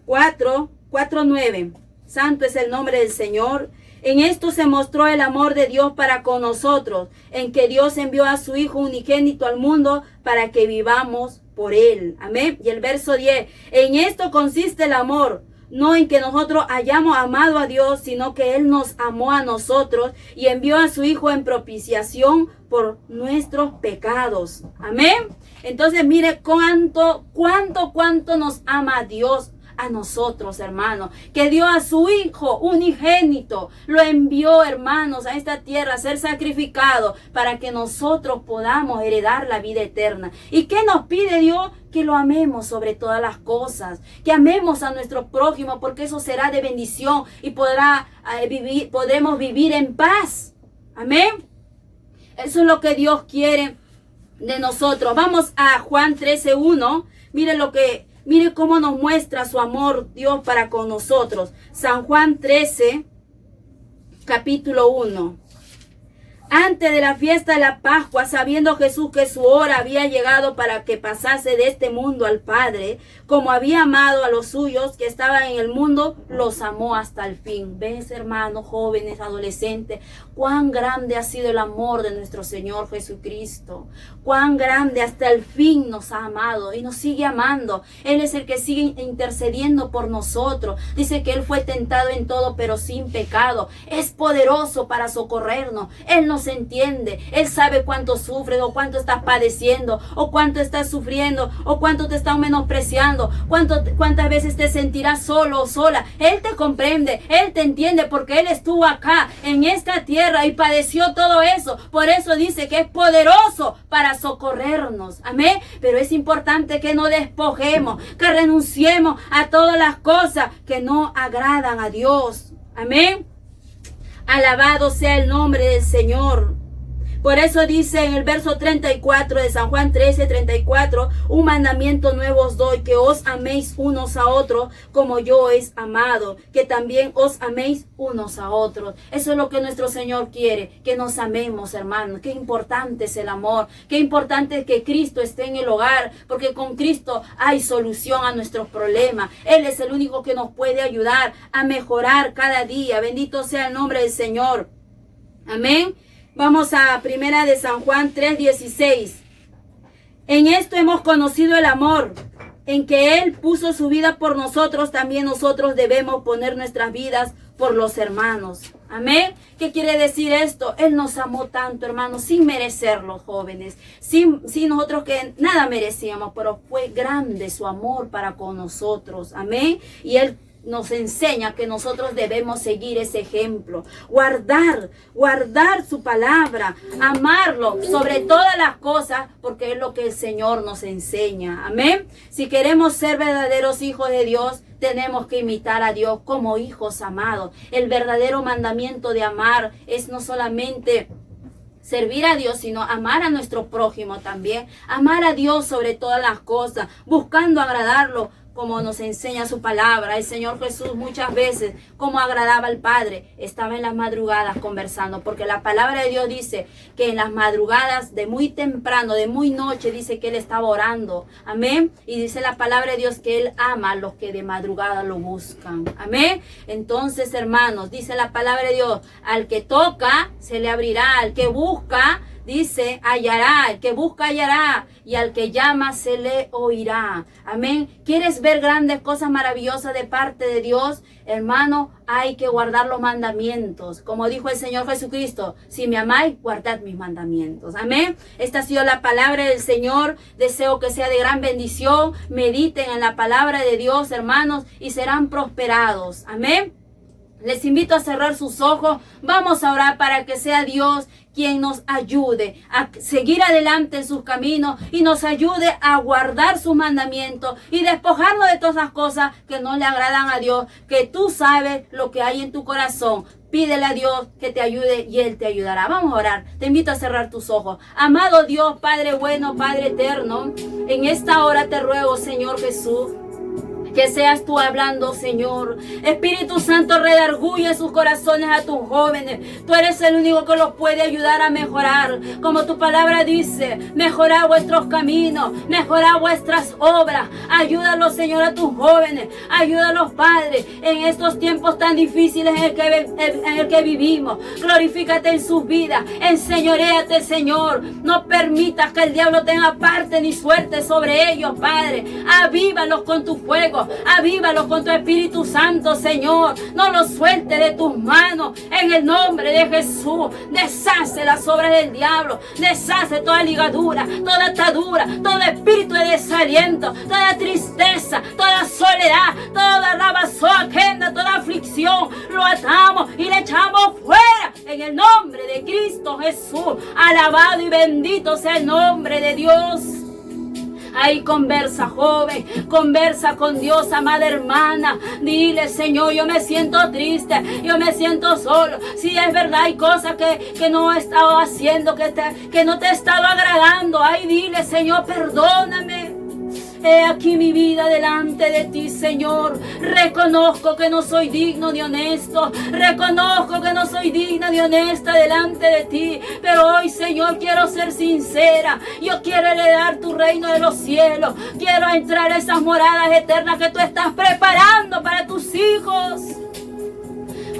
4:9. Santo es el nombre del Señor. En esto se mostró el amor de Dios para con nosotros, en que Dios envió a su Hijo unigénito al mundo para que vivamos por Él. Amén. Y el verso 10. En esto consiste el amor, no en que nosotros hayamos amado a Dios, sino que Él nos amó a nosotros y envió a su Hijo en propiciación por nuestros pecados. Amén. Entonces mire cuánto nos ama Dios a nosotros, hermanos, que dio a su Hijo unigénito, lo envió, hermanos, a esta tierra a ser sacrificado para que nosotros podamos heredar la vida eterna. ¿Y qué nos pide Dios? Que lo amemos sobre todas las cosas, que amemos a nuestro prójimo, porque eso será de bendición y podremos vivir en paz. Amén. Eso es lo que Dios quiere de nosotros. Vamos a Juan 13:1. Mire cómo nos muestra su amor Dios para con nosotros. San Juan 13, capítulo 1. Antes de la fiesta de la Pascua, sabiendo Jesús que su hora había llegado para que pasase de este mundo al Padre, como había amado a los suyos que estaban en el mundo, los amó hasta el fin. ¿Ves, hermanos, jóvenes, adolescentes, cuán grande ha sido el amor de nuestro Señor Jesucristo? Cuán grande hasta el fin nos ha amado y nos sigue amando. Él es el que sigue intercediendo por nosotros. Dice que Él fue tentado en todo, pero sin pecado. Es poderoso para socorrernos. Él nos entiende. Él sabe cuánto sufres o cuánto estás padeciendo o cuánto estás sufriendo o cuánto te están menospreciando, cuántas veces te sentirás solo o sola. Él te comprende, Él te entiende porque Él estuvo acá en esta tierra y padeció todo eso. Por eso dice que es poderoso para socorrernos. Amén. Pero es importante que no despojemos, que renunciemos a todas las cosas que no agradan a Dios. Amén. Alabado sea el nombre del Señor. Por eso dice en el verso 34 de San Juan 13:34, un mandamiento nuevo os doy, que os améis unos a otros como yo os amado, que también os améis unos a otros. Eso es lo que nuestro Señor quiere, que nos amemos, hermanos. Qué importante es el amor, qué importante es que Cristo esté en el hogar, porque con Cristo hay solución a nuestros problemas. Él es el único que nos puede ayudar a mejorar cada día. Bendito sea el nombre del Señor. Amén. Vamos a primera de San Juan 3:16. En esto hemos conocido el amor, en que Él puso su vida por nosotros, también nosotros debemos poner nuestras vidas por los hermanos. Amén. ¿Qué quiere decir esto? Él nos amó tanto, hermanos, sin merecerlo, jóvenes. Sin nosotros que nada merecíamos, pero fue grande su amor para con nosotros. Amén. Y Él nos enseña que nosotros debemos seguir ese ejemplo, guardar su palabra, amarlo sobre todas las cosas, porque es lo que el Señor nos enseña. Amén. Si queremos ser verdaderos hijos de Dios, tenemos que imitar a Dios como hijos amados. El verdadero mandamiento de amar es no solamente servir a Dios, sino amar a nuestro prójimo también. Amar a Dios sobre todas las cosas, buscando agradarlo, como nos enseña su palabra. El Señor Jesús muchas veces, como agradaba al Padre, estaba en las madrugadas conversando, porque la palabra de Dios dice que en las madrugadas de muy temprano, de muy noche, dice que Él estaba orando. Amén. Y dice la palabra de Dios que Él ama a los que de madrugada lo buscan. Amén. Entonces, hermanos, dice la palabra de Dios, al que toca, se le abrirá, al que busca, dice, hallará, el que busca hallará, y al que llama se le oirá. Amén. ¿Quieres ver grandes cosas maravillosas de parte de Dios? Hermano, hay que guardar los mandamientos. Como dijo el Señor Jesucristo, si me amáis, guardad mis mandamientos. Amén. Esta ha sido la palabra del Señor. Deseo que sea de gran bendición. Mediten en la palabra de Dios, hermanos, y serán prosperados. Amén. Les invito a cerrar sus ojos. Vamos a orar para que sea Dios quien nos ayude a seguir adelante en sus caminos y nos ayude a guardar sus mandamientos y despojarnos de todas esas cosas que no le agradan a Dios, que tú sabes lo que hay en tu corazón. Pídele a Dios que te ayude y Él te ayudará. Vamos a orar. Te invito a cerrar tus ojos. Amado Dios, Padre bueno, Padre eterno, en esta hora te ruego, Señor Jesús, que seas tú hablando, Señor. Espíritu Santo, redarguye sus corazones a tus jóvenes. Tú eres el único que los puede ayudar a mejorar. Como tu palabra dice, mejorad vuestros caminos, mejorad vuestras obras. Ayúdalos, Señor, a tus jóvenes. Ayúdalos, Padre, en estos tiempos tan difíciles en el que vivimos. Glorifícate en sus vidas. Enseñoréate, Señor. No permitas que el diablo tenga parte ni suerte sobre ellos, Padre. Avívalos con tu fuego. Avívalos con tu Espíritu Santo, Señor. No los suelte de tus manos. En el nombre de Jesús, deshace las obras del diablo. Deshace toda ligadura, toda atadura, todo espíritu de desaliento, toda tristeza, toda soledad, toda rabazón, toda aflicción. Lo atamos y le echamos fuera en el nombre de Cristo Jesús. Alabado y bendito sea el nombre de Dios. Ahí conversa, joven, conversa con Dios, amada hermana. Dile, Señor, yo me siento triste, yo me siento solo. Si es verdad, hay cosas que no he estado haciendo, que no te he estado agradando. Ay, dile, Señor, perdóname. He aquí mi vida delante de ti, Señor. Reconozco que no soy digno ni honesto. Reconozco que no soy digna ni honesta delante de ti. Pero hoy, Señor, quiero ser sincera. Yo quiero heredar tu reino de los cielos. Quiero entrar a esas moradas eternas que tú estás preparando para tus hijos.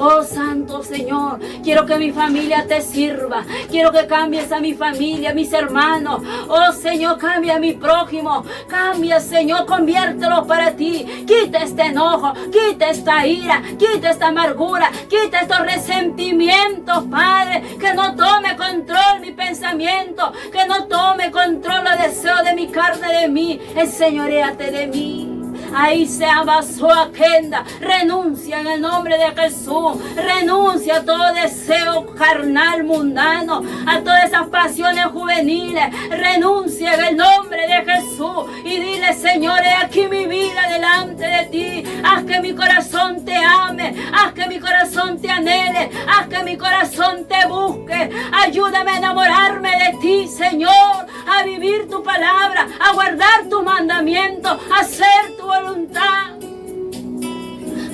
Oh Santo Señor, quiero que mi familia te sirva. Quiero que cambies a mi familia, a mis hermanos. Oh Señor, cambia a mi prójimo. Cambia, Señor, conviértelo para ti. Quita este enojo, quita esta ira, quita esta amargura, quita estos resentimientos, Padre. Que no tome control mi pensamiento, que no tome control los deseos de mi carne, de mí. Enseñoréate de mí. Ahí se abasó agenda. Renuncia en el nombre de Jesús. Renuncia a todo deseo carnal, mundano, a todas esas pasiones juveniles. Renuncia en el nombre de Jesús. Y dile, Señor, he aquí mi vida delante de ti. Haz que mi corazón te ame. Haz que mi corazón te anhele. Haz que mi corazón te busque. Ayúdame a enamorarme de ti, Señor. A vivir tu palabra. A guardar tus mandamientos. A hacer tu voluntad.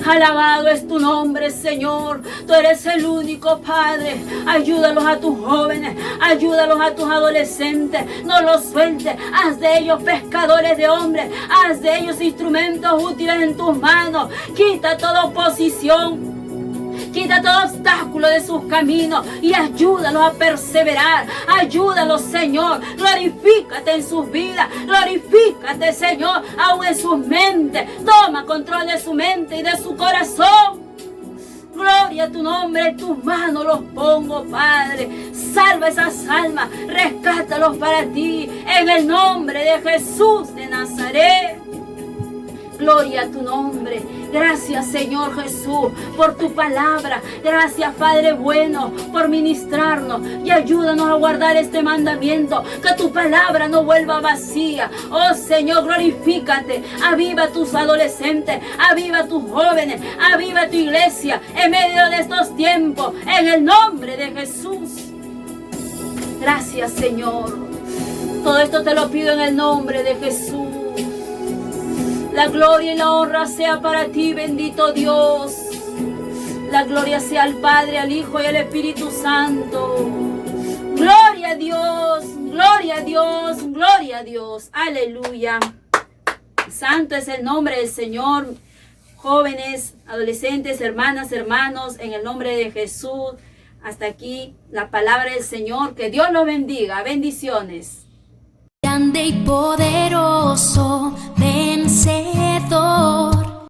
Alabado es tu nombre, Señor. Tú eres el único Padre. Ayúdalos a tus jóvenes, ayúdalos a tus adolescentes. No los sueltes. Haz de ellos pescadores de hombres. Haz de ellos instrumentos útiles en tus manos. Quita toda oposición. Quita todo obstáculo de sus caminos y ayúdalos a perseverar. Ayúdalos, Señor. Glorifícate en sus vidas. Glorifícate, Señor, aún en sus mentes. Toma control de su mente y de su corazón. Gloria a tu nombre, en tus manos los pongo, Padre. Salva esas almas, rescátalos para ti. En el nombre de Jesús de Nazaret. Gloria a tu nombre. Gracias, Señor Jesús, por tu palabra. Gracias, Padre bueno, por ministrarnos y ayúdanos a guardar este mandamiento. Que tu palabra no vuelva vacía. Oh Señor, glorifícate. Aviva tus adolescentes, aviva tus jóvenes, aviva tu iglesia en medio de estos tiempos. En el nombre de Jesús. Gracias, Señor. Todo esto te lo pido en el nombre de Jesús. La gloria y la honra sea para ti, bendito Dios. La gloria sea al Padre, al Hijo y al Espíritu Santo. Gloria a Dios, gloria a Dios, gloria a Dios. Aleluya. Santo es el nombre del Señor. Jóvenes, adolescentes, hermanas, hermanos, en el nombre de Jesús. Hasta aquí la palabra del Señor. Que Dios los bendiga. Bendiciones. Grande y poderoso, vencer.